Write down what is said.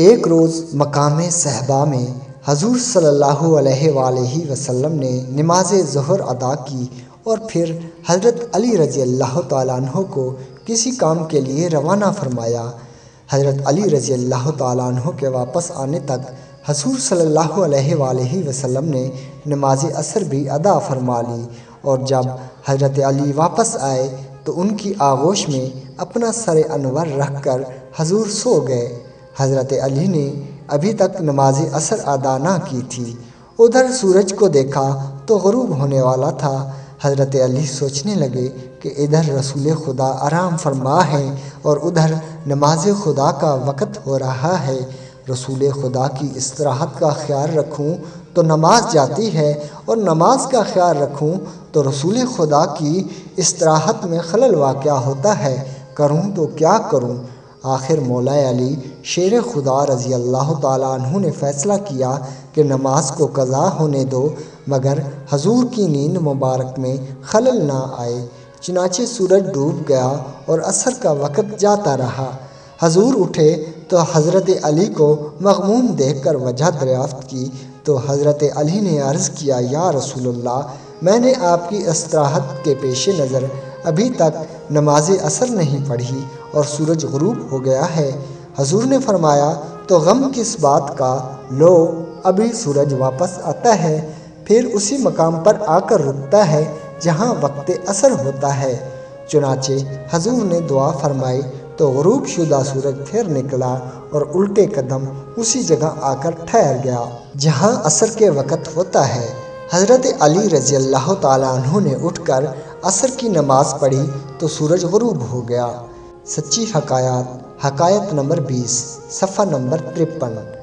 ایک روز مقام صحبا میں حضور صلی اللہ علیہ وآلہ وسلم نے نماز ظہر ادا کی اور پھر حضرت علی رضی اللہ تعالیٰ عنہ کو کسی کام کے لیے روانہ فرمایا۔ حضرت علی رضی اللہ تعالیٰ عنہ کے واپس آنے تک حضور صلی اللہ علیہ وآلہ وسلم نے نماز عصر بھی ادا فرما لی، اور جب حضرت علی واپس آئے تو ان کی آغوش میں اپنا سر انور رکھ کر حضور سو گئے۔ حضرت علی نے ابھی تک نماز عصر ادا نہ کی تھی۔ ادھر سورج کو دیکھا تو غروب ہونے والا تھا۔ حضرت علی سوچنے لگے کہ ادھر رسول خدا آرام فرما ہے اور ادھر نماز خدا کا وقت ہو رہا ہے۔ رسول خدا کی استراحت کا خیال رکھوں تو نماز جاتی ہے، اور نماز کا خیال رکھوں تو رسول خدا کی استراحت میں خلل واقع ہوتا ہے۔ کروں تو کیا کروں؟ آخر مولا علی شیر خدا رضی اللہ تعالیٰ عنہ نے فیصلہ کیا کہ نماز کو قضا ہونے دو، مگر حضور کی نیند مبارک میں خلل نہ آئے۔ چنانچہ سورج ڈوب گیا اور عصر کا وقت جاتا رہا۔ حضور اٹھے تو حضرت علی کو مغموم دیکھ کر وجہ دریافت کی تو حضرت علی نے عرض کیا، یا رسول اللہ، میں نے آپ کی استراحت کے پیش نظر ابھی تک نماز عصر نہیں پڑھی اور سورج غروب ہو گیا ہے۔ حضور نے فرمایا، تو غم کس بات کا، لو ابھی سورج واپس آتا ہے، پھر اسی مقام پر آ کر رکتا ہے جہاں وقت عصر ہوتا ہے۔ چنانچہ حضور نے دعا فرمائی تو غروب شدہ سورج پھر نکلا اور الٹے قدم اسی جگہ آ کر ٹھہر گیا جہاں عصر کے وقت ہوتا ہے۔ حضرت علی رضی اللہ تعالیٰ عنہ نے اٹھ کر عصر کی نماز پڑھی تو سورج غروب ہو گیا۔ سچی حکایات، حکایت نمبر 20، صفحہ نمبر 53۔